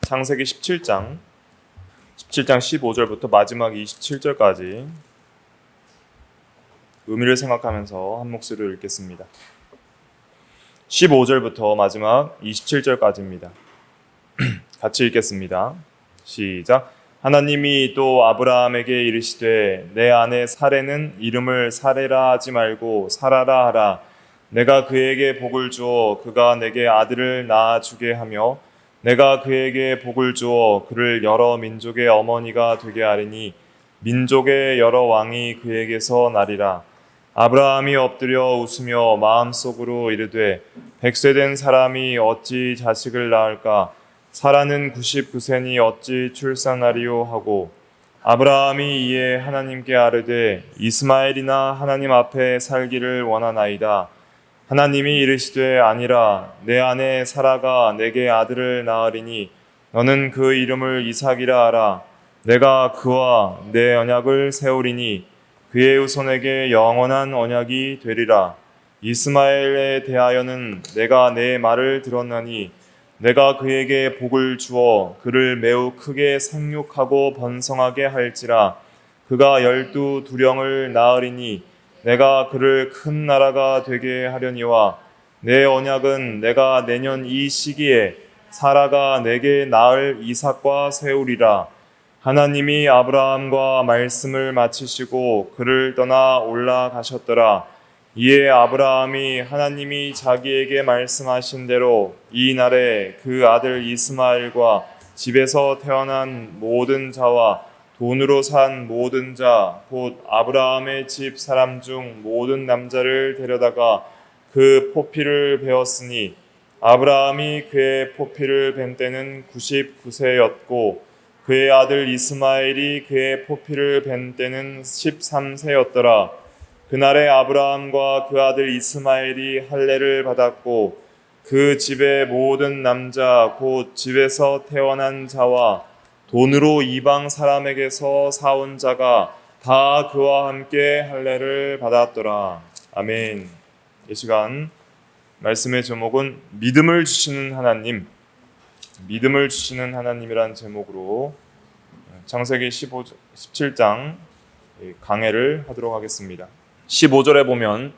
창세기 17장 15절부터 마지막 27절까지 의미를 생각하면서 한 목소리로 읽겠습니다. 15절부터 마지막 27절까지입니다. 같이 읽겠습니다. 시작. 하나님이 또 아브라함에게 이르시되 내 아내 사레는 이름을 사레라 하지 말고 사라라 하라. 내가 그에게 복을 주어 그가 내게 아들을 낳아주게 하며 내가 그에게 복을 주어 그를 여러 민족의 어머니가 되게 하리니 민족의 여러 왕이 그에게서 나리라. 아브라함이 엎드려 웃으며 마음속으로 이르되 100세 된 사람이 어찌 자식을 낳을까? 사라는 99세니 어찌 출산하리요 하고 아브라함이 이에 하나님께 아뢰되 이스마엘이나 하나님 앞에 살기를 원하나이다. 하나님이 이르시되 아니라 내 아내 사라가 내게 아들을 낳으리니 너는 그 이름을 이삭이라 하라. 내가 그와 내 언약을 세우리니 그의 후손에게 영원한 언약이 되리라. 이스마엘에 대하여는 내가 내 말을 들었나니 내가 그에게 복을 주어 그를 매우 크게 생육하고 번성하게 할지라. 그가 12두령을 낳으리니 내가 그를 큰 나라가 되게 하려니와 내 언약은 내가 내년 이 시기에 사라가 내게 낳을 이삭과 세우리라. 하나님이 아브라함과 말씀을 마치시고 그를 떠나 올라가셨더라. 이에 아브라함이 하나님이 자기에게 말씀하신 대로 이 날에 그 아들 이스마엘과 집에서 태어난 모든 자와 돈으로 산 모든 자, 곧 아브라함의 집 사람 중 모든 남자를 데려다가 그 포피를 베었으니 아브라함이 그의 포피를 벤 때는 99세였고 그의 아들 이스마엘이 그의 포피를 벤 때는 13세였더라. 그날에 아브라함과 그 아들 이스마엘이 할례를 받았고 그 집의 모든 남자 곧 집에서 태어난 자와 돈으로 이방 사람에게서 사온 자가 다 그와 함께 할례를 받았더라. 아멘. 이 시간 말씀의 제목은 믿음을 주시는 하나님, 믿음을 주시는 하나님이라는 제목으로 창세기 17장 강해를 하도록 하겠습니다. 15절에 보면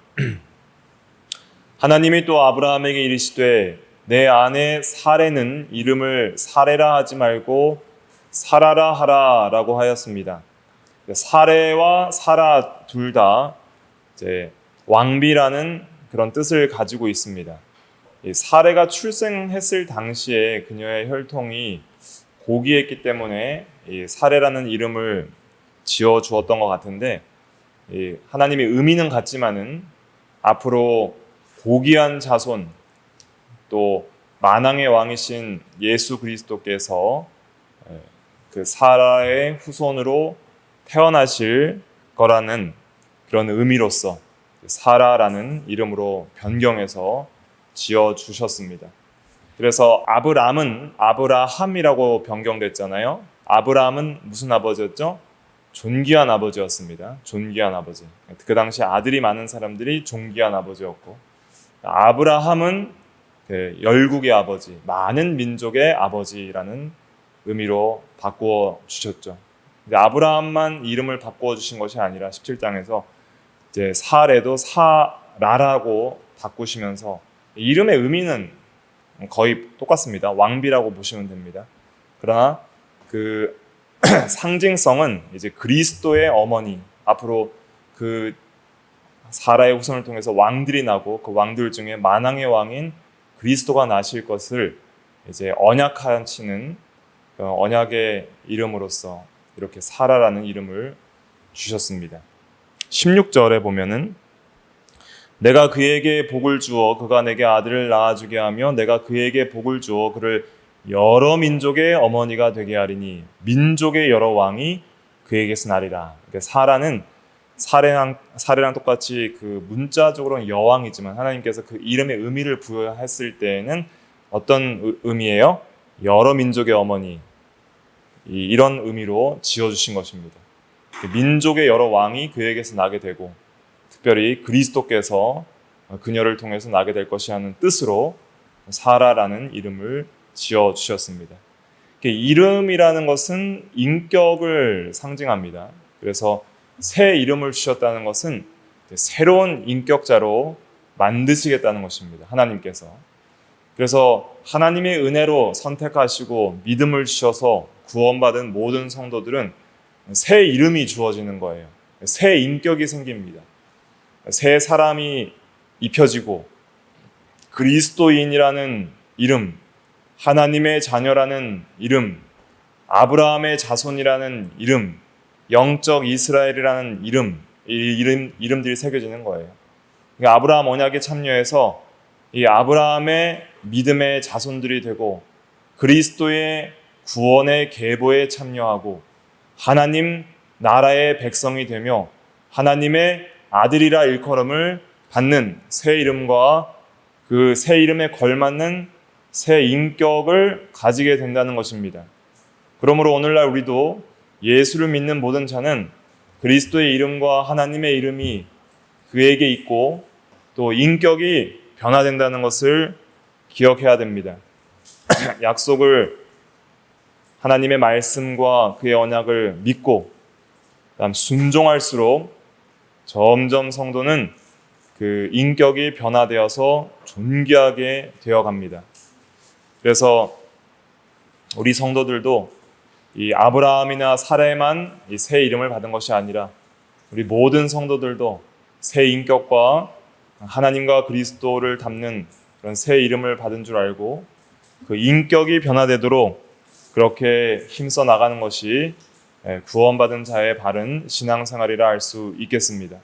하나님이 또 아브라함에게 이르시되 내 아내 사레는 이름을 사레라 하지 말고 사라라 하라 라고 하였습니다. 사레와 사라 둘 다 왕비라는 그런 뜻을 가지고 있습니다. 사레가 출생했을 당시에 그녀의 혈통이 고귀했기 때문에 사레라는 이름을 지어 주었던 것 같은데 하나님의 의미는 같지만은 앞으로 고귀한 자손 또 만왕의 왕이신 예수 그리스도께서 그 사라의 후손으로 태어나실 거라는 그런 의미로서 사라라는 이름으로 변경해서 지어 주셨습니다. 그래서 아브람은 아브라함이라고 변경됐잖아요. 아브람은 무슨 아버지였죠? 존귀한 아버지였습니다. 존귀한 아버지. 그 당시 아들이 많은 사람들이 존귀한 아버지였고 아브라함은 열국의 아버지, 많은 민족의 아버지라는 의미로 바꾸어 주셨죠. 근데 아브라함만 이름을 바꾸어 주신 것이 아니라 17장에서 이제 사레도 사라라고 바꾸시면서 이름의 의미는 거의 똑같습니다. 왕비라고 보시면 됩니다. 그러나 그 상징성은 이제 그리스도의 어머니, 앞으로 그 사라의 후손을 통해서 왕들이 나고 그 왕들 중에 만왕의 왕인 그리스도가 나실 것을 이제 언약하시는 언약의 이름으로서 이렇게 사라라는 이름을 주셨습니다. 16절에 보면은 내가 그에게 복을 주어 그가 내게 아들을 낳아주게 하며 내가 그에게 복을 주어 그를 여러 민족의 어머니가 되게 하리니 민족의 여러 왕이 그에게서 나리라. 그러니까 사라는 사례랑 똑같이 그 문자적으로는 여왕이지만 하나님께서 그 이름의 의미를 부여했을 때에는 어떤 의미예요? 여러 민족의 어머니, 이런 의미로 지어주신 것입니다. 민족의 여러 왕이 그에게서 나게 되고 특별히 그리스도께서 그녀를 통해서 나게 될 것이라는 뜻으로 사라라는 이름을 지어주셨습니다. 이름이라는 것은 인격을 상징합니다. 그래서 새 이름을 주셨다는 것은 새로운 인격자로 만드시겠다는 것입니다. 하나님께서. 그래서 하나님의 은혜로 선택하시고 믿음을 주셔서 구원받은 모든 성도들은 새 이름이 주어지는 거예요. 새 인격이 생깁니다. 새 사람이 입혀지고 그리스도인이라는 이름, 하나님의 자녀라는 이름, 아브라함의 자손이라는 이름, 영적 이스라엘이라는 이름들이 새겨지는 거예요. 그러니까 아브라함 언약에 참여해서 이 아브라함의 믿음의 자손들이 되고 그리스도의 구원의 계보에 참여하고 하나님 나라의 백성이 되며 하나님의 아들이라 일컬음을 받는 새 이름과 그 새 이름에 걸맞는 새 인격을 가지게 된다는 것입니다. 그러므로 오늘날 우리도 예수를 믿는 모든 자는 그리스도의 이름과 하나님의 이름이 그에게 있고 또 인격이 변화된다는 것을 기억해야 됩니다. 약속을 하나님의 말씀과 그의 언약을 믿고 그다음 순종할수록 점점 성도는 그 인격이 변화되어서 존귀하게 되어갑니다. 그래서 우리 성도들도 이 아브라함이나 사레만 이 새 이름을 받은 것이 아니라 우리 모든 성도들도 새 인격과 하나님과 그리스도를 담는 그런 새 이름을 받은 줄 알고 그 인격이 변화되도록 그렇게 힘써 나가는 것이 구원받은 자의 바른 신앙생활이라 할 수 있겠습니다.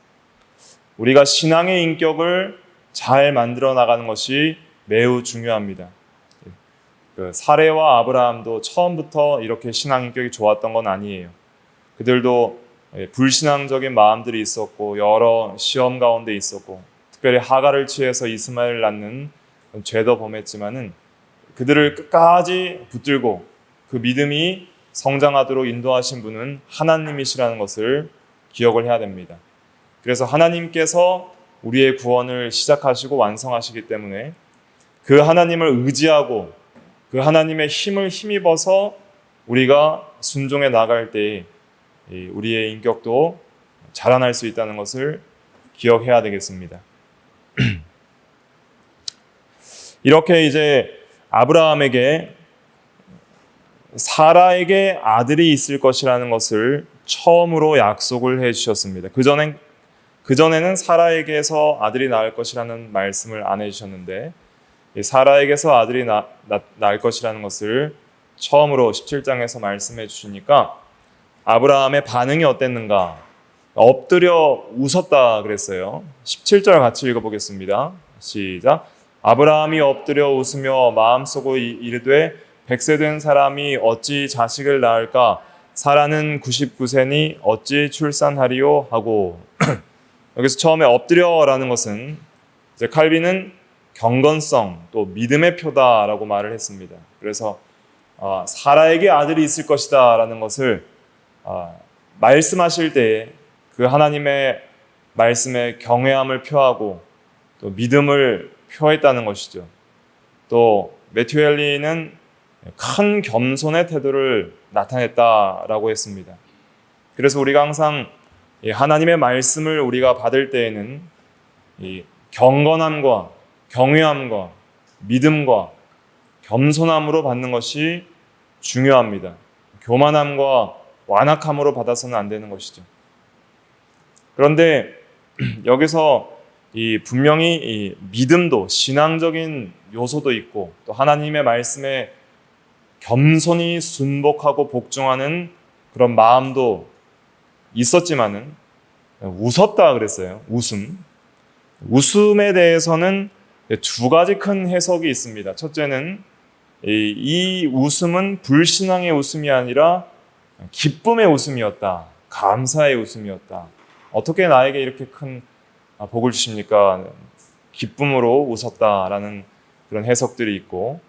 우리가 신앙의 인격을 잘 만들어 나가는 것이 매우 중요합니다. 사레와 아브라함도 처음부터 이렇게 신앙 인격이 좋았던 건 아니에요. 그들도 불신앙적인 마음들이 있었고 여러 시험 가운데 있었고 특별히 하갈을 취해서 이스마엘을 낳는 죄도 범했지만은 그들을 끝까지 붙들고 그 믿음이 성장하도록 인도하신 분은 하나님이시라는 것을 기억을 해야 됩니다. 그래서 하나님께서 우리의 구원을 시작하시고 완성하시기 때문에 그 하나님을 의지하고 그 하나님의 힘을 힘입어서 우리가 순종해 나갈 때 우리의 인격도 자라날 수 있다는 것을 기억해야 되겠습니다. 이렇게 이제 아브라함에게 사라에게 아들이 있을 것이라는 것을 처음으로 약속을 해 주셨습니다. 그전에는 사라에게서 아들이 낳을 것이라는 말씀을 안 해주셨는데 사라에게서 아들이 낳을 것이라는 것을 처음으로 17장에서 말씀해 주시니까 아브라함의 반응이 어땠는가? 엎드려 웃었다 그랬어요. 17절 같이 읽어보겠습니다. 시작. 아브라함이 엎드려 웃으며 마음속으로 이르되 100세 된 사람이 어찌 자식을 낳을까? 사라는 99세니 어찌 출산하리요? 하고 여기서 처음에 엎드려라는 것은 이제 칼빈은 경건성 또 믿음의 표다라고 말을 했습니다. 그래서 사라에게 아들이 있을 것이다 라는 것을 말씀하실 때 그 하나님의 말씀에 경외함을 표하고 또 믿음을 표했다는 것이죠. 또 매튜 헨리는 큰 겸손의 태도를 나타냈다라고 했습니다. 그래서 우리가 항상 하나님의 말씀을 우리가 받을 때에는 이 경건함과 경외함과 믿음과 겸손함으로 받는 것이 중요합니다. 교만함과 완악함으로 받아서는 안 되는 것이죠. 그런데 여기서 분명히 이 믿음도 신앙적인 요소도 있고 또 하나님의 말씀에 겸손히 순복하고 복종하는 그런 마음도 있었지만은 웃었다 그랬어요. 웃음에 대해서는 두 가지 큰 해석이 있습니다. 첫째는 이 웃음은 불신앙의 웃음이 아니라 기쁨의 웃음이었다. 감사의 웃음이었다. 어떻게 나에게 이렇게 큰 복을 주십니까? 기쁨으로 웃었다라는 그런 해석들이 있고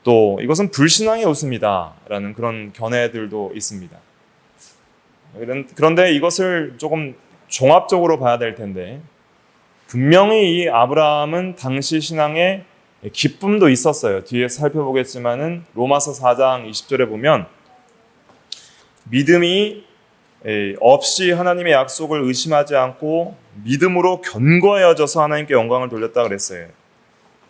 또 이것은 불신앙의 웃음이다라는 그런 견해들도 있습니다. 그런데 이것을 조금 종합적으로 봐야 될 텐데 분명히 이 아브라함은 당시 신앙에 기쁨도 있었어요. 뒤에 살펴보겠지만은 로마서 4장 20절에 보면 믿음이 없이 하나님의 약속을 의심하지 않고 믿음으로 견고해져서 하나님께 영광을 돌렸다 그랬어요.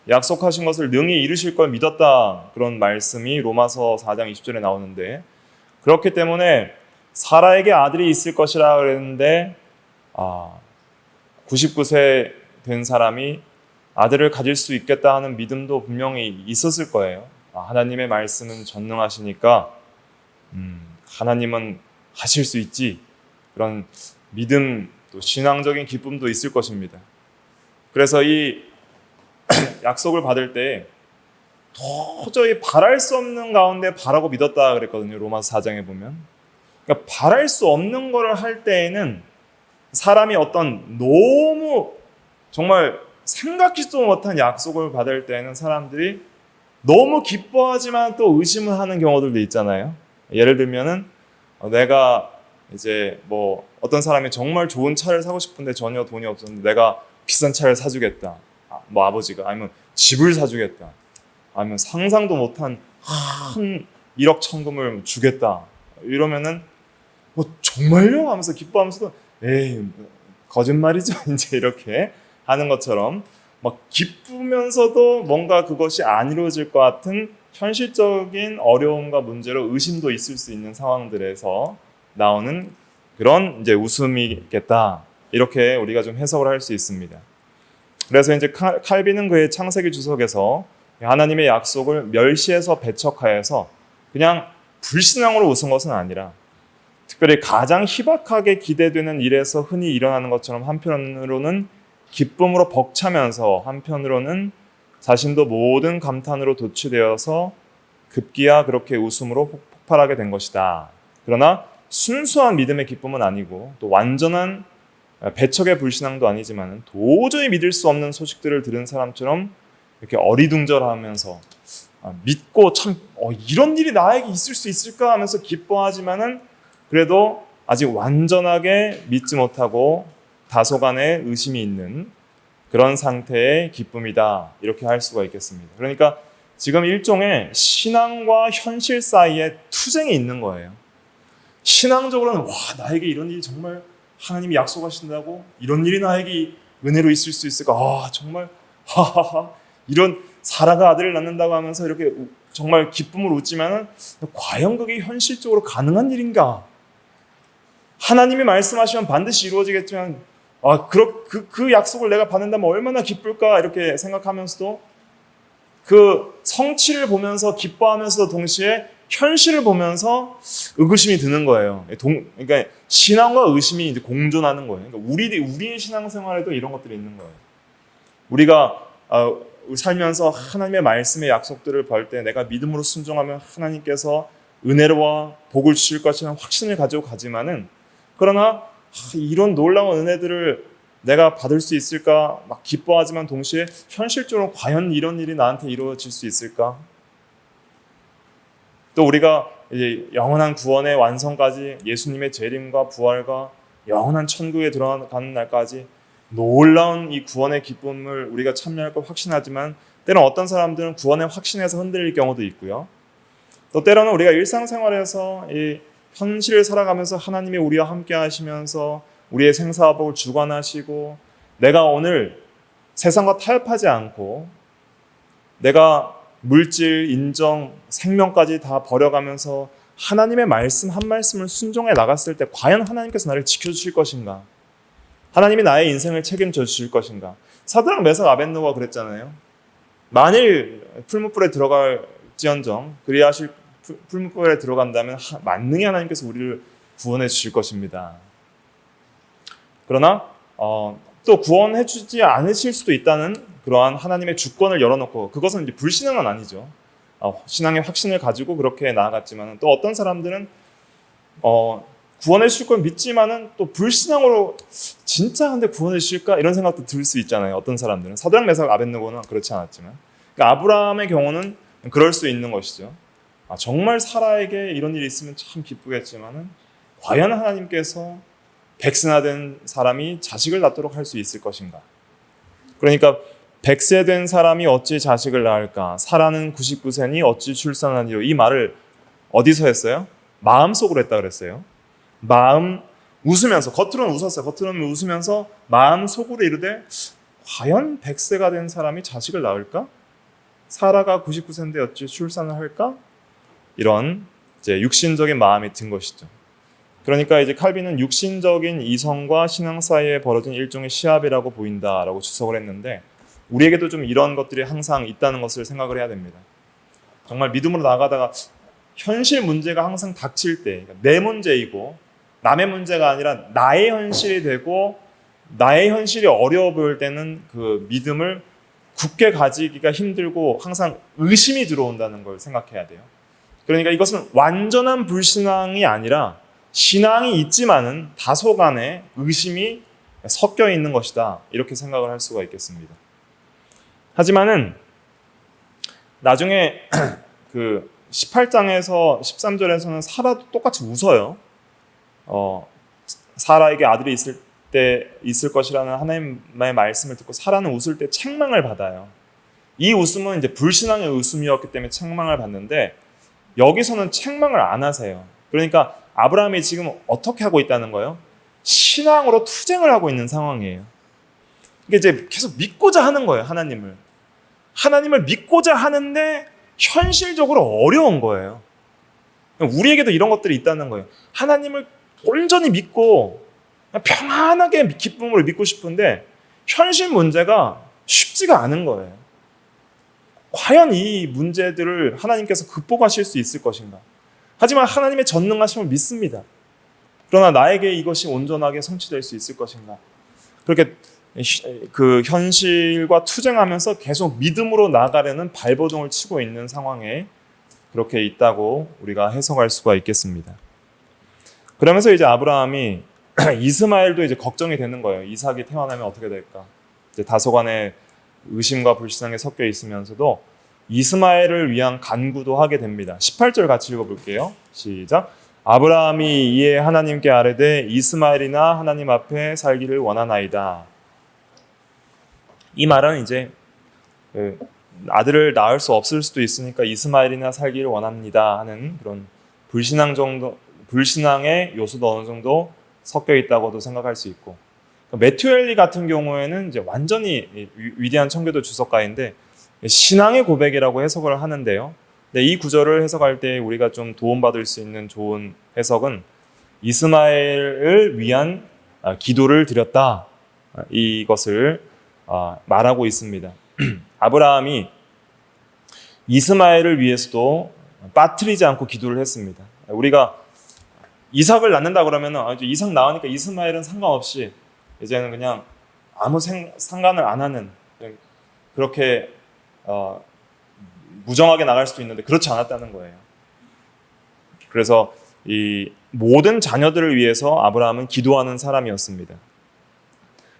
약속하신 것을 능히 이루실 걸 믿었다, 그런 말씀이 로마서 4장 20절에 나오는데, 그렇기 때문에 사라에게 아들이 있을 것이라 그랬는데 99세 된 사람이 아들을 가질 수 있겠다 하는 믿음도 분명히 있었을 거예요. 하나님의 말씀은 전능하시니까 하나님은 하실 수 있지, 그런 믿음, 또 신앙적인 기쁨도 있을 것입니다. 그래서 이 약속을 받을 때 도저히 바랄 수 없는 가운데 바라고 믿었다 그랬거든요. 로마서 4장에 보면. 그러니까 바랄 수 없는 거를 할 때에는 사람이 어떤 너무 정말 생각지도 못한 약속을 받을 때에는 사람들이 너무 기뻐하지만 또 의심을 하는 경우들도 있잖아요. 예를 들면은 내가 이제 뭐 어떤 사람이 정말 좋은 차를 사고 싶은데 전혀 돈이 없었는데 내가 비싼 차를 사주겠다, 뭐 아버지가, 아니면 집을 사주겠다, 아니면 상상도 못한 한 1억 천금을 주겠다, 이러면은 뭐 정말요? 하면서 기뻐하면서도 에이 거짓말이죠 이제 이렇게 하는 것처럼 막 기쁘면서도 뭔가 그것이 안 이루어질 것 같은 현실적인 어려움과 문제로 의심도 있을 수 있는 상황들에서 나오는 그런 이제 웃음이겠다, 이렇게 우리가 좀 해석을 할 수 있습니다. 그래서 이제 칼빈은 그의 창세기 주석에서 하나님의 약속을 멸시해서 배척하여서 그냥 불신앙으로 웃은 것은 아니라, 특별히 가장 희박하게 기대되는 일에서 흔히 일어나는 것처럼 한편으로는 기쁨으로 벅차면서 한편으로는 자신도 모든 감탄으로 도취되어서 급기야 그렇게 웃음으로 폭발하게 된 것이다. 그러나 순수한 믿음의 기쁨은 아니고 또 완전한 배척의 불신앙도 아니지만 도저히 믿을 수 없는 소식들을 들은 사람처럼 이렇게 어리둥절하면서 믿고 참 이런 일이 나에게 있을 수 있을까 하면서 기뻐하지만은 그래도 아직 완전하게 믿지 못하고 다소간의 의심이 있는 그런 상태의 기쁨이다, 이렇게 할 수가 있겠습니다. 그러니까 지금 일종의 신앙과 현실 사이에 투쟁이 있는 거예요. 신앙적으로는 와, 나에게 이런 일이 정말 하나님이 약속하신다고, 이런 일이 나에게 은혜로 있을 수 있을까, 정말 하하하, 이런 사라가 아들을 낳는다고 하면서 이렇게 정말 기쁨을 웃지만은 과연 그게 현실적으로 가능한 일인가? 하나님이 말씀하시면 반드시 이루어지겠지만 그 약속을 내가 받는다면 얼마나 기쁠까, 이렇게 생각하면서도 그 성취를 보면서 기뻐하면서도 동시에 현실을 보면서 의구심이 드는 거예요. 그러니까 신앙과 의심이 이제 공존하는 거예요. 그러니까 우리의 신앙생활에도 이런 것들이 있는 거예요. 우리가 살면서 하나님의 말씀의 약속들을 볼 때 내가 믿음으로 순종하면 하나님께서 은혜와 복을 주실 것이라는 확신을 가지고 가지만은, 그러나 이런 놀라운 은혜들을 내가 받을 수 있을까 막 기뻐하지만 동시에 현실적으로 과연 이런 일이 나한테 이루어질 수 있을까? 또 우리가 이제 영원한 구원의 완성까지, 예수님의 재림과 부활과 영원한 천국에 들어가는 날까지 놀라운 이 구원의 기쁨을 우리가 참여할 걸 확신하지만 때로는 어떤 사람들은 구원의 확신에서 흔들릴 경우도 있고요. 또 때로는 우리가 일상생활에서 이 현실을 살아가면서 하나님이 우리와 함께 하시면서 우리의 생사화복을 주관하시고, 내가 오늘 세상과 타협하지 않고 내가 물질, 인정, 생명까지 다 버려가면서 하나님의 말씀 한 말씀을 순종해 나갔을 때 과연 하나님께서 나를 지켜주실 것인가? 하나님이 나의 인생을 책임져 주실 것인가? 사드락, 메삭, 아벳느고가 그랬잖아요. 만일 풀무불에 들어갈지언정 그리하실 풀무불에 들어간다면 만능히 하나님께서 우리를 구원해 주실 것입니다. 그러나 또 구원해 주지 않으실 수도 있다는 그러한 하나님의 주권을 열어놓고, 그것은 이제 불신앙은 아니죠. 신앙의 확신을 가지고 그렇게 나아갔지만 또 어떤 사람들은 구원해 주실 걸 믿지만은 또 불신앙으로 진짜 근데 구원해 주실까, 이런 생각도 들 수 있잖아요. 어떤 사람들은. 사드락, 메삭, 아벳느고는 그렇지 않았지만, 그러니까 아브라함의 경우는 그럴 수 있는 것이죠. 정말 사라에게 이런 일이 있으면 참 기쁘겠지만은 과연 하나님께서 백신화된 사람이 자식을 낳도록 할 수 있을 것인가? 그러니까 100세 된 사람이 어찌 자식을 낳을까? 사라는 99세니 어찌 출산하니요? 이 말을 어디서 했어요? 마음속으로 했다 그랬어요. 웃으면서, 겉으로는 웃었어요. 겉으로는 웃으면서 마음속으로 이르되 과연 100세가 된 사람이 자식을 낳을까? 사라가 99세인데 어찌 출산을 할까? 이런 이제 육신적인 마음이 든 것이죠. 그러니까 이제 칼빈은 육신적인 이성과 신앙 사이에 벌어진 일종의 시합이라고 보인다라고 주석을 했는데, 우리에게도 좀 이런 것들이 항상 있다는 것을 생각을 해야 됩니다. 정말 믿음으로 나가다가 현실 문제가 항상 닥칠 때, 그러니까 내 문제이고 남의 문제가 아니라 나의 현실이 되고 나의 현실이 어려워 보일 때는 그 믿음을 굳게 가지기가 힘들고 항상 의심이 들어온다는 걸 생각해야 돼요. 그러니까 이것은 완전한 불신앙이 아니라 신앙이 있지만은 다소간의 의심이 섞여 있는 것이다, 이렇게 생각을 할 수가 있겠습니다. 하지만은 나중에 그 18장에서 13절에서는 사라도 똑같이 웃어요. 사라에게 아들이 있을 것이라는 하나님의 말씀을 듣고 사라는 웃을 때 책망을 받아요. 이 웃음은 이제 불신앙의 웃음이었기 때문에 책망을 받는데, 여기서는 책망을 안 하세요. 그러니까 아브라함이 지금 어떻게 하고 있다는 거예요? 신앙으로 투쟁을 하고 있는 상황이에요. 이게 이제 계속 믿고자 하는 거예요. 하나님을 믿고자 하는데 현실적으로 어려운 거예요. 우리에게도 이런 것들이 있다는 거예요. 하나님을 온전히 믿고 평안하게 기쁨으로 믿고 싶은데 현실 문제가 쉽지가 않은 거예요. 과연 이 문제들을 하나님께서 극복하실 수 있을 것인가? 하지만 하나님의 전능하심을 믿습니다. 그러나 나에게 이것이 온전하게 성취될 수 있을 것인가? 그렇게 그 현실과 투쟁하면서 계속 믿음으로 나가려는 발버둥을 치고 있는 상황에 그렇게 있다고 우리가 해석할 수가 있겠습니다. 그러면서 이제 아브라함이 이스마엘도 이제 걱정이 되는 거예요. 이삭이 태어나면 어떻게 될까? 이제 다소간의 의심과 불신앙에 섞여 있으면서도 이스마엘을 위한 간구도 하게 됩니다. 18절 같이 읽어볼게요. 시작. 아브라함이 이에 하나님께 아뢰되 이스마엘이나 하나님 앞에 살기를 원하나이다. 이 말은 이제 아들을 낳을 수 없을 수도 있으니까 이스마엘이나 살기를 원합니다 하는 그런 불신앙의 요소도 어느 정도 섞여 있다고도 생각할 수 있고, 메투엘리 같은 경우에는 이제 완전히 위대한 청교도 주석가인데 신앙의 고백이라고 해석을 하는데요. 근데 이 구절을 해석할 때 우리가 좀 도움받을 수 있는 좋은 해석은 이스마엘을 위한 기도를 드렸다, 이것을 말하고 있습니다. 아브라함이 이스마엘을 위해서도 빠뜨리지 않고 기도를 했습니다. 우리가 이삭을 낳는다 그러면 이삭 낳으니까 이스마엘은 상관없이 이제는 그냥 아무 상관을 안 하는, 그렇게 무정하게 나갈 수도 있는데 그렇지 않았다는 거예요. 그래서 이 모든 자녀들을 위해서 아브라함은 기도하는 사람이었습니다.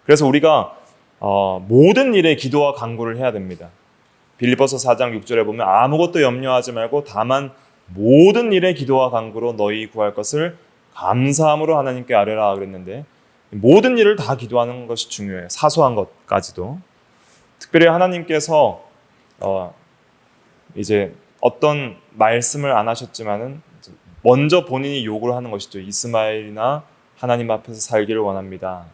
그래서 우리가 모든 일에 기도와 간구를 해야 됩니다. 빌립보서 4장 6절에 보면 아무것도 염려하지 말고 다만 모든 일에 기도와 간구로 너희 구할 것을 감사함으로 하나님께 아뢰라 그랬는데, 모든 일을 다 기도하는 것이 중요해요. 사소한 것까지도. 특별히 하나님께서 이제 어떤 말씀을 안 하셨지만은 먼저 본인이 요구를 하는 것이죠. 이스마엘이나 하나님 앞에서 살기를 원합니다.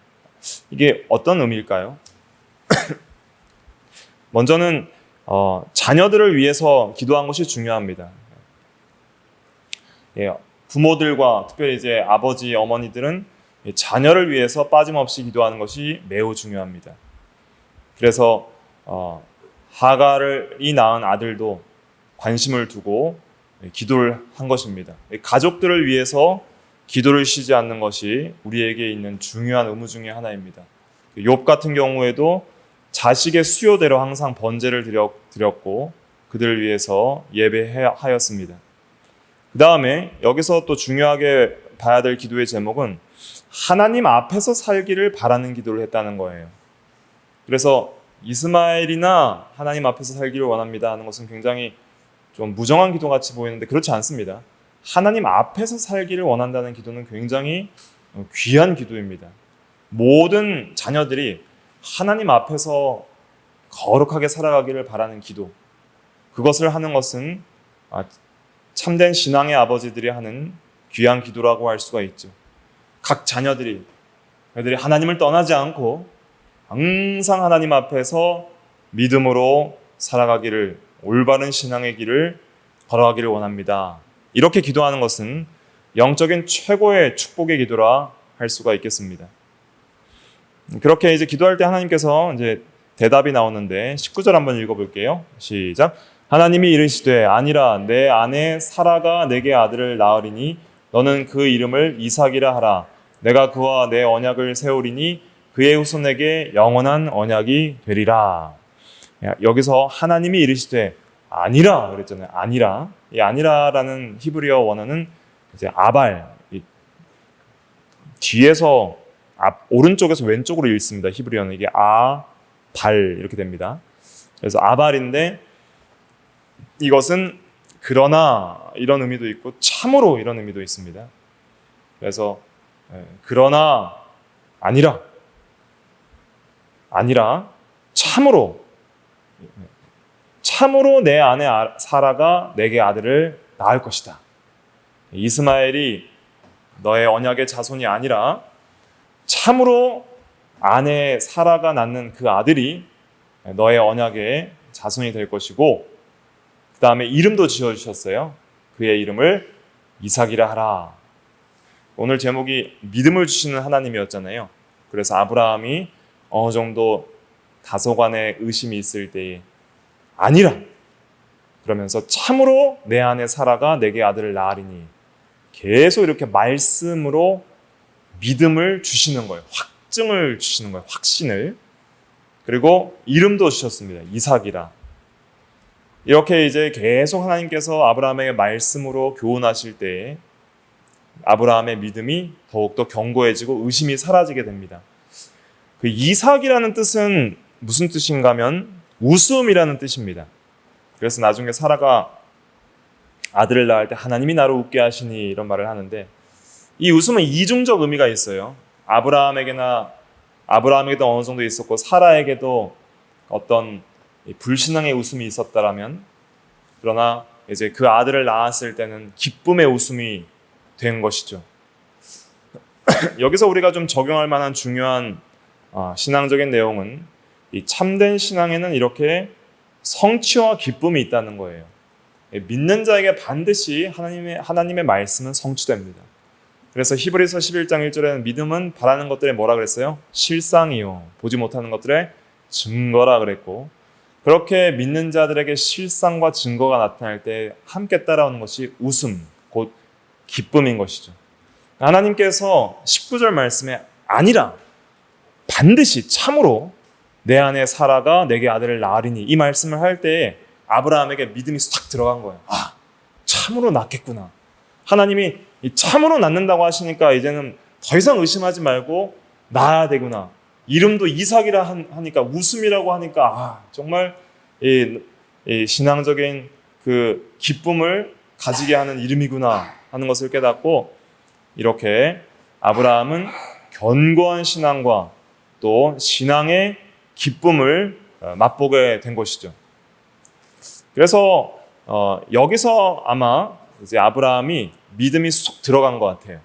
이게 어떤 의미일까요? 먼저는 자녀들을 위해서 기도한 것이 중요합니다. 부모들과 특별히 이제 아버지, 어머니들은 자녀를 위해서 빠짐없이 기도하는 것이 매우 중요합니다. 그래서 하갈이 낳은 아들도 관심을 두고 기도를 한 것입니다. 가족들을 위해서 기도를 쉬지 않는 것이 우리에게 있는 중요한 의무 중에 하나입니다. 욥 같은 경우에도 자식의 수요대로 항상 번제를 드렸고 그들을 위해서 예배하였습니다. 그 다음에 여기서 또 중요하게 봐야 될 기도의 제목은 하나님 앞에서 살기를 바라는 기도를 했다는 거예요. 그래서 이스마엘이나 하나님 앞에서 살기를 원합니다 하는 것은 굉장히 좀 무정한 기도 같이 보이는데 그렇지 않습니다. 하나님 앞에서 살기를 원한다는 기도는 굉장히 귀한 기도입니다. 모든 자녀들이 하나님 앞에서 거룩하게 살아가기를 바라는 기도, 그것을 하는 것은 참된 신앙의 아버지들이 하는 귀한 기도라고 할 수가 있죠. 각 자녀들이 하나님을 떠나지 않고 항상 하나님 앞에서 믿음으로 살아가기를, 올바른 신앙의 길을 걸어가기를 원합니다. 이렇게 기도하는 것은 영적인 최고의 축복의 기도라 할 수가 있겠습니다. 그렇게 이제 기도할 때 하나님께서 이제 대답이 나오는데 19절 한번 읽어볼게요. 시작. 하나님이 이르시되 아니라 내 아내 사라가 내게 아들을 낳으리니 너는 그 이름을 이삭이라 하라. 내가 그와 내 언약을 세우리니 그의 후손에게 영원한 언약이 되리라. 여기서 하나님이 이르시되 아니라 그랬잖아요. 아니라. 이 아니라라는 히브리어 원어는 이제 아발, 뒤에서 오른쪽에서 왼쪽으로 읽습니다. 히브리어는 이게 발 이렇게 됩니다. 그래서 아발인데 이것은 그러나 이런 의미도 있고 참으로 이런 의미도 있습니다. 그래서 그러나 아니라 참으로 내 아내 사라가 내게 아들을 낳을 것이다. 이스마엘이 너의 언약의 자손이 아니라 참으로 아내 사라가 낳는 그 아들이 너의 언약의 자손이 될 것이고, 그 다음에 이름도 지어주셨어요. 그의 이름을 이삭이라 하라. 오늘 제목이 믿음을 주시는 하나님이었잖아요. 그래서 아브라함이 어느 정도 다소간의 의심이 있을 때에 아니라 그러면서 참으로 내 아내 사라가 내게 아들을 낳으리니, 계속 이렇게 말씀으로 믿음을 주시는 거예요. 확증을 주시는 거예요. 확신을. 그리고 이름도 주셨습니다. 이삭이라. 이렇게 이제 계속 하나님께서 아브라함에게 말씀으로 교훈하실 때에 아브라함의 믿음이 더욱더 견고해지고 의심이 사라지게 됩니다. 그 이삭이라는 뜻은 무슨 뜻인가 하면 웃음이라는 뜻입니다. 그래서 나중에 사라가 아들을 낳을 때 하나님이 나를 웃게 하시니 이런 말을 하는데, 이 웃음은 이중적 의미가 있어요. 아브라함에게도 어느 정도 있었고 사라에게도 어떤 불신앙의 웃음이 있었다라면, 그러나 이제 그 아들을 낳았을 때는 기쁨의 웃음이 된 것이죠. 여기서 우리가 좀 적용할 만한 중요한 신앙적인 내용은, 이 참된 신앙에는 이렇게 성취와 기쁨이 있다는 거예요. 믿는 자에게 반드시 하나님의 말씀은 성취됩니다. 그래서 히브리서 11장 1절에는 믿음은 바라는 것들의 뭐라 그랬어요? 실상이요, 보지 못하는 것들의 증거라 그랬고, 그렇게 믿는 자들에게 실상과 증거가 나타날 때 함께 따라오는 것이 웃음, 곧 기쁨인 것이죠. 하나님께서 19절 말씀에 아니라 반드시 참으로 내 아내 사라가 내게 아들을 낳으리니, 이 말씀을 할 때에 아브라함에게 믿음이 싹 들어간 거예요. 참으로 낳겠구나. 하나님이 참으로 낳는다고 하시니까 이제는 더 이상 의심하지 말고 낳아야 되구나. 이름도 이삭이라 하니까, 웃음이라고 하니까 정말 이 신앙적인 그 기쁨을 가지게 하는 이름이구나 하는 것을 깨닫고, 이렇게 아브라함은 견고한 신앙과 또 신앙의 기쁨을 맛보게 된 것이죠. 그래서 여기서 아마 이제 아브라함이 믿음이 쏙 들어간 것 같아요.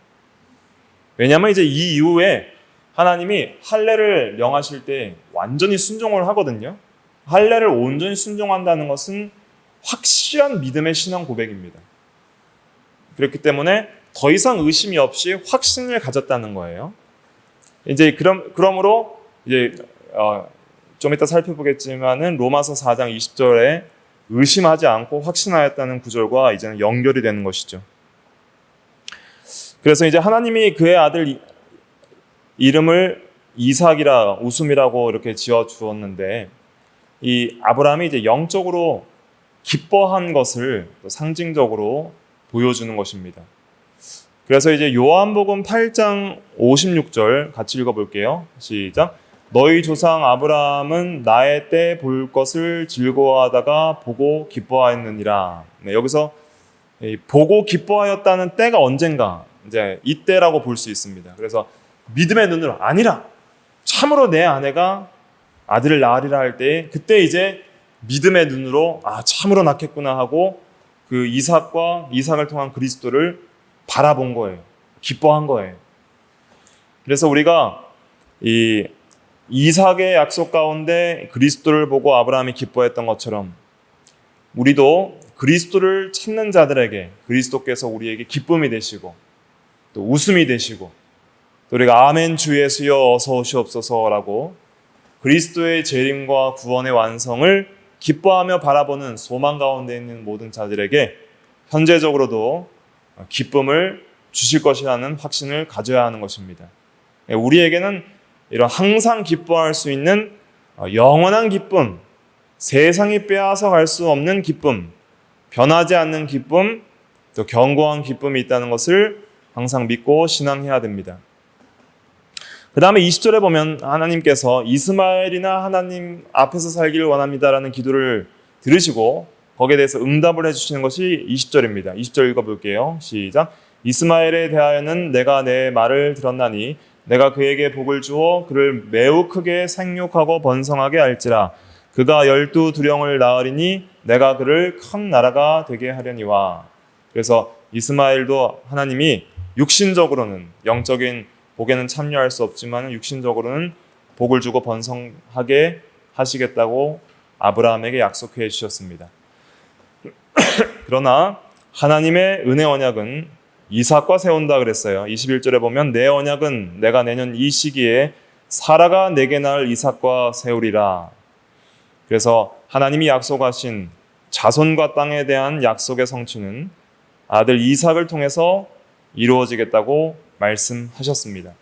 왜냐하면 이제 이 이후에 하나님이 할례를 명하실 때 완전히 순종을 하거든요. 할례를 온전히 순종한다는 것은 확실한 믿음의 신앙 고백입니다. 그렇기 때문에 더 이상 의심이 없이 확신을 가졌다는 거예요. 이제 그러므로 이제 좀 이따 살펴보겠지만은 로마서 4장 20절에 의심하지 않고 확신하였다는 구절과 이제는 연결이 되는 것이죠. 그래서 이제 하나님이 그의 아들 이름을 이삭이라, 웃음이라고 이렇게 지어 주었는데, 이 아브라함이 이제 영적으로 기뻐한 것을 상징적으로 보여주는 것입니다. 그래서 이제 요한복음 8장 56절 같이 읽어볼게요. 시작. 너희 조상 아브라함은 나의 때 볼 것을 즐거워하다가 보고 기뻐하였느니라. 네, 여기서 보고 기뻐하였다는 때가 언젠가, 이제 이때라고 볼 수 있습니다. 그래서 믿음의 눈으로 아니라 참으로 내 아내가 아들을 낳으리라 할 때 그때 이제 믿음의 눈으로 참으로 낳겠구나 하고 그 이삭을 통한 그리스도를 바라본 거예요. 기뻐한 거예요. 그래서 우리가 이 이삭의 약속 가운데 그리스도를 보고 아브라함이 기뻐했던 것처럼 우리도 그리스도를 찾는 자들에게 그리스도께서 우리에게 기쁨이 되시고 또 웃음이 되시고 또 우리가 아멘 주 예수여 어서 오시옵소서라고 그리스도의 재림과 구원의 완성을 기뻐하며 바라보는 소망 가운데 있는 모든 자들에게 현재적으로도 기쁨을 주실 것이라는 확신을 가져야 하는 것입니다. 우리에게는 이런 항상 기뻐할 수 있는 영원한 기쁨, 세상이 빼앗아 갈 수 없는 기쁨, 변하지 않는 기쁨, 또 견고한 기쁨이 있다는 것을 항상 믿고 신앙해야 됩니다. 그 다음에 20절에 보면 하나님께서 이스마엘이나 하나님 앞에서 살기를 원합니다라는 기도를 들으시고 거기에 대해서 응답을 해주시는 것이 20절입니다. 20절 읽어볼게요. 시작. 이스마엘에 대하여는 내가 내 말을 들었나니 내가 그에게 복을 주어 그를 매우 크게 생육하고 번성하게 할지라. 그가 12두령을 낳으리니 내가 그를 큰 나라가 되게 하려니와. 그래서 이스마엘도 하나님이 육신적으로는 영적인 복에는 참여할 수 없지만 육신적으로는 복을 주고 번성하게 하시겠다고 아브라함에게 약속해 주셨습니다. 그러나 하나님의 은혜 언약은 이삭과 세운다 그랬어요. 21절에 보면 내 언약은 내가 내년 이 시기에 사라가 내게 낳을 이삭과 세우리라. 그래서 하나님이 약속하신 자손과 땅에 대한 약속의 성취는 아들 이삭을 통해서 이루어지겠다고 말씀하셨습니다.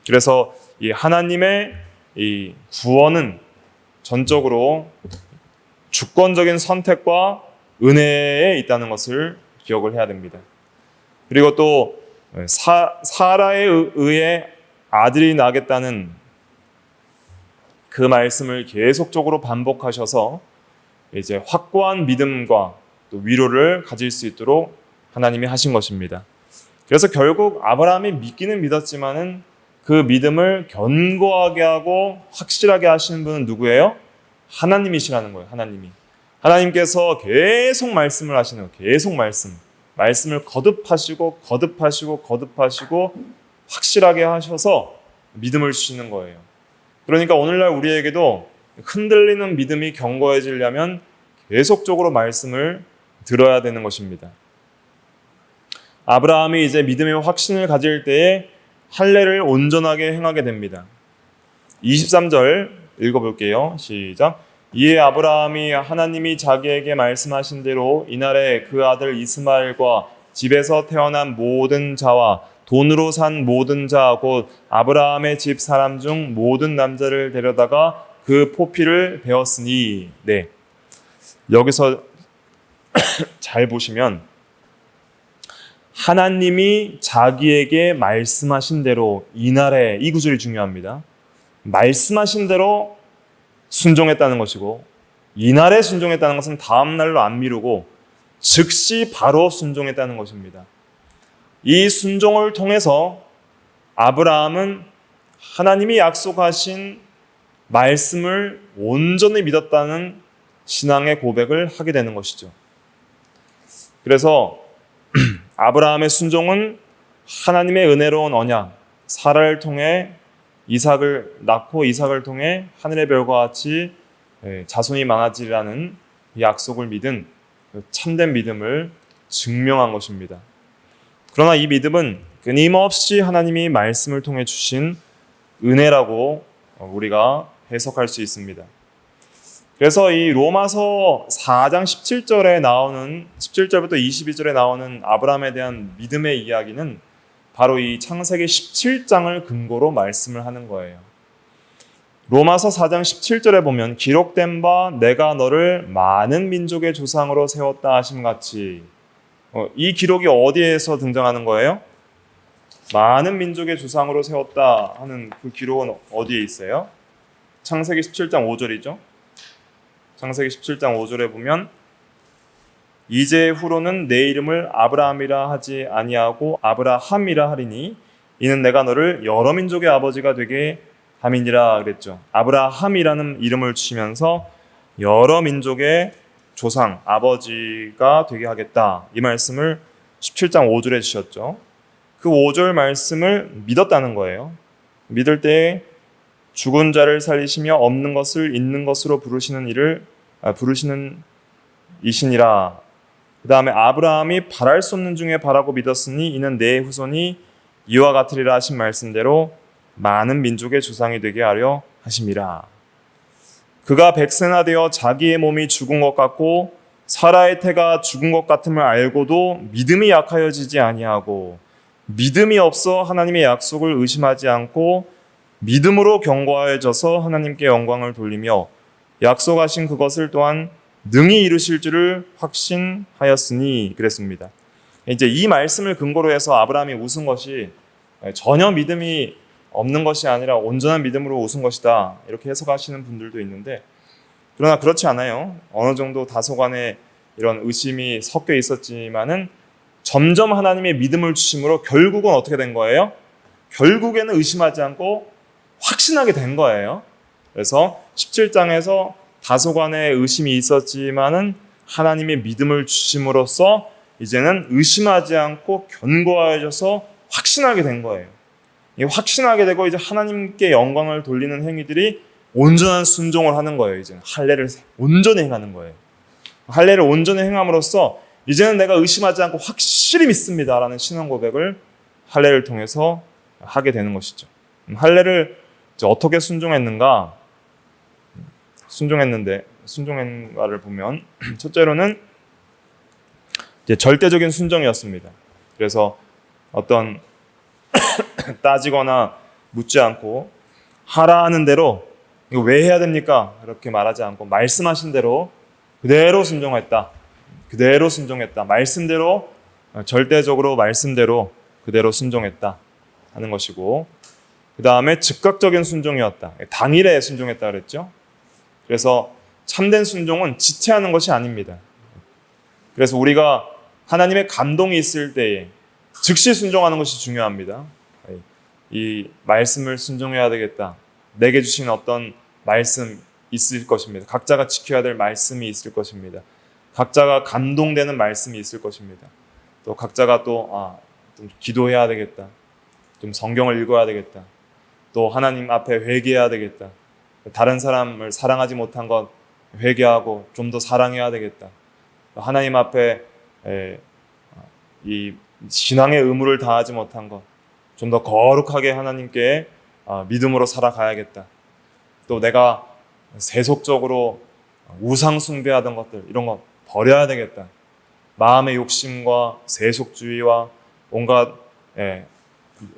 그래서 이 하나님의 이 구원은 전적으로 주권적인 선택과 은혜에 있다는 것을 기억을 해야 됩니다. 그리고 또 사라에 의해 아들이 나겠다는 그 말씀을 계속적으로 반복하셔서 이제 확고한 믿음과 또 위로를 가질 수 있도록 하나님이 하신 것입니다. 그래서 결국 아브라함이 믿기는 믿었지만은 그 믿음을 견고하게 하고 확실하게 하시는 분은 누구예요? 하나님이시라는 거예요. 하나님께서 계속 말씀을 하시는 거예요. 계속 말씀을 거듭하시고 확실하게 하셔서 믿음을 주시는 거예요. 그러니까 오늘날 우리에게도 흔들리는 믿음이 견고해지려면 계속적으로 말씀을 들어야 되는 것입니다. 아브라함이 이제 믿음의 확신을 가질 때에 할례를 온전하게 행하게 됩니다. 23절 읽어볼게요. 시작. 이에 아브라함이 하나님이 자기에게 말씀하신 대로 이날에 그 아들 이스마엘과 집에서 태어난 모든 자와 돈으로 산 모든 자 곧 아브라함의 집 사람 중 모든 남자를 데려다가 그 포피를 베었으니. 네. 여기서 잘 보시면 하나님이 자기에게 말씀하신 대로 이날에, 이 구절이 중요합니다. 말씀하신 대로 순종했다는 것이고, 이날에 순종했다는 것은 다음 날로 안 미루고 즉시 바로 순종했다는 것입니다. 이 순종을 통해서 아브라함은 하나님이 약속하신 말씀을 온전히 믿었다는 신앙의 고백을 하게 되는 것이죠. 그래서 아브라함의 순종은 하나님의 은혜로운 언약, 사라를 통해 이삭을 낳고 이삭을 통해 하늘의 별과 같이 자손이 많아지라는 약속을 믿은 참된 믿음을 증명한 것입니다. 그러나 이 믿음은 끊임없이 하나님이 말씀을 통해 주신 은혜라고 우리가 해석할 수 있습니다. 그래서 이 로마서 4장 17절부터 22절에 나오는 아브라함에 대한 믿음의 이야기는 바로 이 창세기 17장을 근거로 말씀을 하는 거예요. 로마서 4장 17절에 보면 기록된 바 내가 너를 많은 민족의 조상으로 세웠다 하심같이, 이 기록이 어디에서 등장하는 거예요? 많은 민족의 조상으로 세웠다 하는 그 기록은 어디에 있어요? 창세기 17장 5절이죠. 창세기 17장 5절에 보면 이제 후로는 내 이름을 아브라함이라 하지 아니하고 아브라함이라 하리니 이는 내가 너를 여러 민족의 아버지가 되게 아브라함이니라 그랬죠. 아브라함이라는 이름을 주시면서 여러 민족의 조상, 아버지가 되게 하겠다. 이 말씀을 17장 5절에 주셨죠. 그 5절 말씀을 믿었다는 거예요. 믿을 때에 죽은 자를 살리시며 없는 것을 있는 것으로 부르시는 이시니라. 그 다음에 아브라함이 바랄 수 없는 중에 바라고 믿었으니 이는 내 후손이 이와 같으리라 하신 말씀대로 많은 민족의 조상이 되게 하려 하심이라. 그가 백세나 되어 자기의 몸이 죽은 것 같고 사라의 태가 죽은 것 같음을 알고도 믿음이 약하여지지 아니하고 믿음이 없어 하나님의 약속을 의심하지 않고 믿음으로 견고하여져서 하나님께 영광을 돌리며 약속하신 그것을 또한 능히 이루실 줄을 확신하였으니 그랬습니다. 이제 이 말씀을 근거로 해서 아브라함이 웃은 것이 전혀 믿음이 없는 것이 아니라 온전한 믿음으로 웃은 것이다, 이렇게 해석하시는 분들도 있는데, 그러나 그렇지 않아요. 어느 정도 다소간의 이런 의심이 섞여 있었지만은 점점 하나님의 믿음을 주심으로 결국은 어떻게 된 거예요? 결국에는 의심하지 않고 확신하게 된 거예요. 그래서 17장에서 다소간의 의심이 있었지만은 하나님의 믿음을 주심으로써 이제는 의심하지 않고 견고해져서 확신하게 된 거예요. 확신하게 되고 이제 하나님께 영광을 돌리는 행위들이 온전한 순종을 하는 거예요. 이제는 할례를 온전히 행하는 거예요. 할례를 온전히 행함으로써 이제는 내가 의심하지 않고 확실히 믿습니다라는 신앙 고백을 할례를 통해서 하게 되는 것이죠. 할례를 어떻게 순종했는가를 보면 첫째로는 이제 절대적인 순종이었습니다. 그래서 어떤 따지거나 묻지 않고 하라 하는 대로 이거 왜 해야 됩니까? 이렇게 말하지 않고 말씀하신 대로 그대로 순종했다. 그대로 순종했다. 말씀대로, 절대적으로 말씀대로 그대로 순종했다 하는 것이고, 그 다음에 즉각적인 순종이었다. 당일에 순종했다 그랬죠. 그래서 참된 순종은 지체하는 것이 아닙니다. 그래서 우리가 하나님의 감동이 있을 때에 즉시 순종하는 것이 중요합니다. 이 말씀을 순종해야 되겠다. 내게 주신 어떤 말씀 있을 것입니다. 각자가 지켜야 될 말씀이 있을 것입니다. 각자가 감동되는 말씀이 있을 것입니다. 또 각자가 좀 기도해야 되겠다. 좀 성경을 읽어야 되겠다. 또 하나님 앞에 회개해야 되겠다. 다른 사람을 사랑하지 못한 것 회개하고 좀 더 사랑해야 되겠다. 하나님 앞에 이 신앙의 의무를 다하지 못한 것 좀 더 거룩하게 하나님께 믿음으로 살아가야겠다. 또 내가 세속적으로 우상 숭배하던 것들 이런 거 버려야 되겠다. 마음의 욕심과 세속주의와 온갖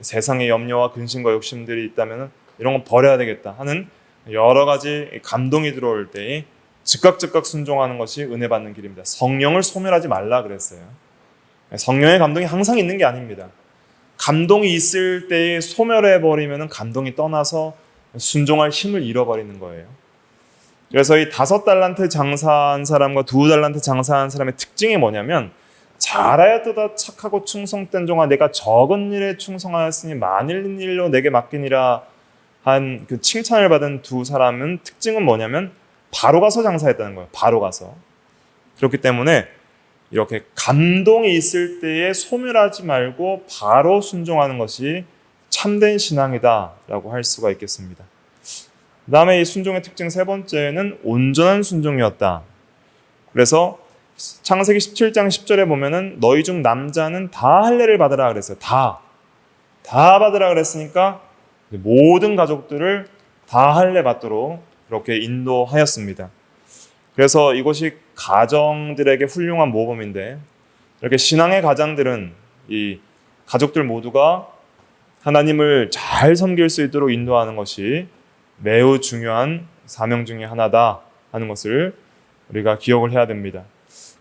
세상의 염려와 근심과 욕심들이 있다면 이런 건 버려야 되겠다 하는 여러 가지 감동이 들어올 때 즉각 순종하는 것이 은혜 받는 길입니다. 성령을 소멸하지 말라 그랬어요. 성령의 감동이 항상 있는 게 아닙니다. 감동이 있을 때에 소멸해버리면 감동이 떠나서 순종할 힘을 잃어버리는 거예요. 그래서 이 5달란트 장사한 사람과 2달란트 장사한 사람의 특징이 뭐냐면, 잘하였도다 착하고 충성된 종아 내가 적은 일에 충성하였으니 많은 일로 내게 맡기니라 한 그 칭찬을 받은 두 사람은 특징은 뭐냐면 바로 가서 장사했다는 거예요. 바로 가서. 그렇기 때문에 이렇게 감동이 있을 때에 소멸하지 말고 바로 순종하는 것이 참된 신앙이다라고 할 수가 있겠습니다. 그 다음에 이 순종의 특징 세 번째는 온전한 순종이었다. 그래서 창세기 17장 10절에 보면은 너희 중 남자는 다 할례를 받으라 그랬어요. 다 받으라 그랬으니까 모든 가족들을 다 할례 받도록 그렇게 인도하였습니다. 그래서 이것이 가정들에게 훌륭한 모범인데, 이렇게 신앙의 가장들은 이 가족들 모두가 하나님을 잘 섬길 수 있도록 인도하는 것이 매우 중요한 사명 중에 하나다 하는 것을 우리가 기억을 해야 됩니다.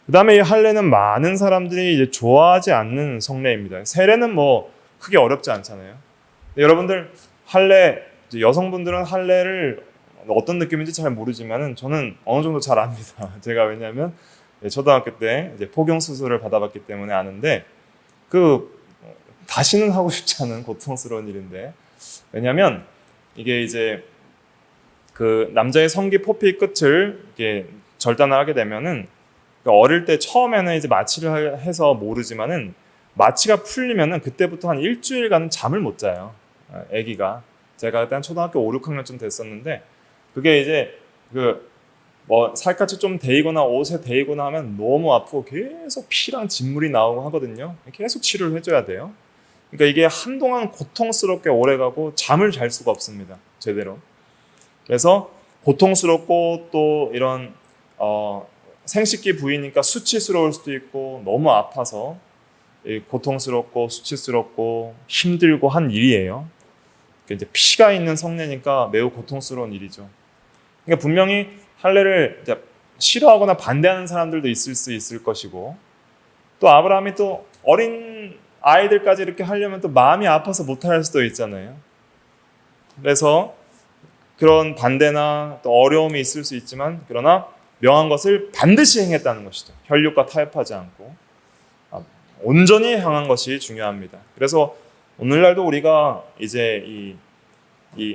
그 다음에 이 할례는 많은 사람들이 이제 좋아하지 않는 성례입니다. 세례는 뭐 크게 어렵지 않잖아요. 여러분들 할례, 여성분들은 할례를 어떤 느낌인지 잘 모르지만은 저는 어느 정도 잘 압니다. 제가 왜냐하면 초등학교 때 이제 포경 수술을 받아봤기 때문에 아는데, 다시는 하고 싶지 않은 고통스러운 일인데, 왜냐하면 이게 이제 그 남자의 성기 포피 끝을 이렇게 절단을 하게 되면은 어릴 때 처음에는 이제 마취를 해서 모르지만은 마취가 풀리면은 그때부터 한 일주일간은 잠을 못 자요. 아기가. 제가 그때 한 초등학교 5, 6학년쯤 됐었는데 그게 이제 그 뭐 살갗이 좀 데이거나 옷에 데이거나 하면 너무 아프고 계속 피랑 진물이 나오고 하거든요. 계속 치료를 해줘야 돼요. 그러니까 이게 한동안 고통스럽게 오래가고 잠을 잘 수가 없습니다. 제대로. 그래서 고통스럽고 또 이런 생식기 부위니까 수치스러울 수도 있고 너무 아파서 고통스럽고 수치스럽고 힘들고 한 일이에요. 이제 피가 있는 성례니까 매우 고통스러운 일이죠. 그러니까 분명히 할례를 싫어하거나 반대하는 사람들도 있을 수 있을 것이고 또 아브라함이 또 어린 아이들까지 이렇게 하려면 또 마음이 아파서 못할 수도 있잖아요. 그래서 그런 반대나 또 어려움이 있을 수 있지만 그러나 명한 것을 반드시 행했다는 것이죠. 혈육과 타협하지 않고 온전히 향한 것이 중요합니다. 그래서 오늘날도 우리가 이제 이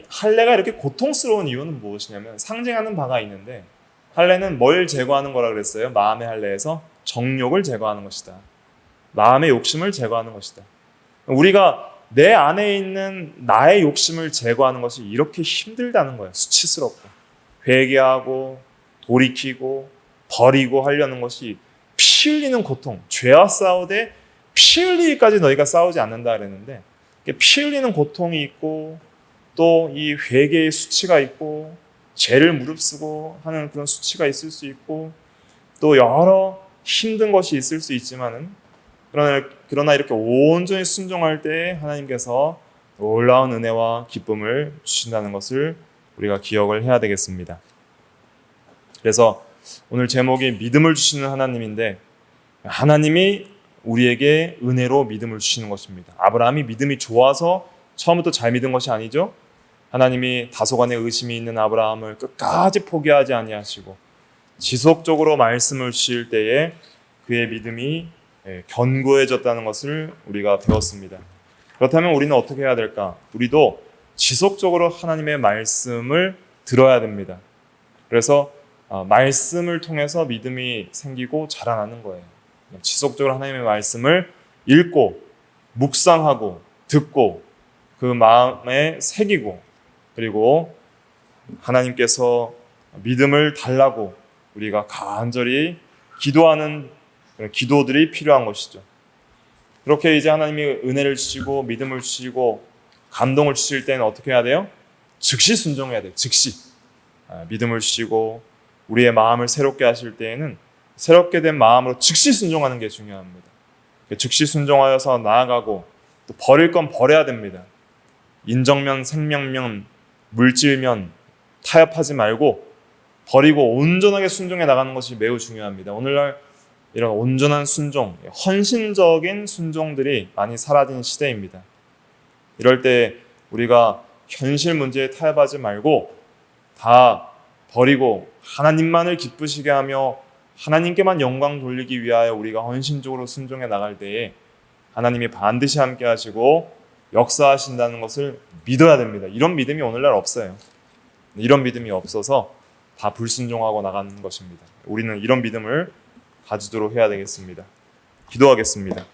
할례가 이렇게 고통스러운 이유는 무엇이냐면 상징하는 바가 있는데 할례는 뭘 제거하는 거라 그랬어요? 마음의 할례에서 정욕을 제거하는 것이다. 마음의 욕심을 제거하는 것이다. 우리가 내 안에 있는 나의 욕심을 제거하는 것이 이렇게 힘들다는 거예요. 수치스럽고 회개하고 돌이키고 버리고 하려는 것이 피 흘리는 고통. 죄와 싸우되 피 흘리기까지 너희가 싸우지 않는다 그랬는데 피 흘리는 고통이 있고 또 이 회개의 수치가 있고 죄를 무릅쓰고 하는 그런 수치가 있을 수 있고 또 여러 힘든 것이 있을 수 있지만은 그러나 이렇게 온전히 순종할 때 하나님께서 놀라운 은혜와 기쁨을 주신다는 것을 우리가 기억을 해야 되겠습니다. 그래서 오늘 제목이 믿음을 주시는 하나님인데 하나님이 우리에게 은혜로 믿음을 주시는 것입니다. 아브라함이 믿음이 좋아서 처음부터 잘 믿은 것이 아니죠. 하나님이 다소간의 의심이 있는 아브라함을 끝까지 포기하지 아니하시고 지속적으로 말씀을 주실 때에 그의 믿음이 견고해졌다는 것을 우리가 배웠습니다. 그렇다면 우리는 어떻게 해야 될까? 우리도 지속적으로 하나님의 말씀을 들어야 됩니다. 그래서 말씀을 통해서 믿음이 생기고 자라나는 거예요. 지속적으로 하나님의 말씀을 읽고 묵상하고 듣고 그 마음에 새기고 그리고 하나님께서 믿음을 달라고 우리가 간절히 기도하는 기도들이 필요한 것이죠. 그렇게 이제 하나님이 은혜를 주시고 믿음을 주시고 감동을 주실 때는 어떻게 해야 돼요? 즉시 순종해야 돼요. 즉시 믿음을 주시고 우리의 마음을 새롭게 하실 때에는 새롭게 된 마음으로 즉시 순종하는 게 중요합니다. 즉시 순종하여서 나아가고 또 버릴 건 버려야 됩니다. 인정면, 생명면, 물질면 타협하지 말고 버리고 온전하게 순종해 나가는 것이 매우 중요합니다. 오늘날 이런 온전한 순종, 헌신적인 순종들이 많이 사라진 시대입니다. 이럴 때 우리가 현실 문제에 타협하지 말고 다 버리고 하나님만을 기쁘시게 하며 하나님께만 영광 돌리기 위하여 우리가 헌신적으로 순종해 나갈 때에 하나님이 반드시 함께 하시고 역사하신다는 것을 믿어야 됩니다. 이런 믿음이 오늘날 없어요. 이런 믿음이 없어서 다 불순종하고 나가는 것입니다. 우리는 이런 믿음을 가지도록 해야 되겠습니다. 기도하겠습니다.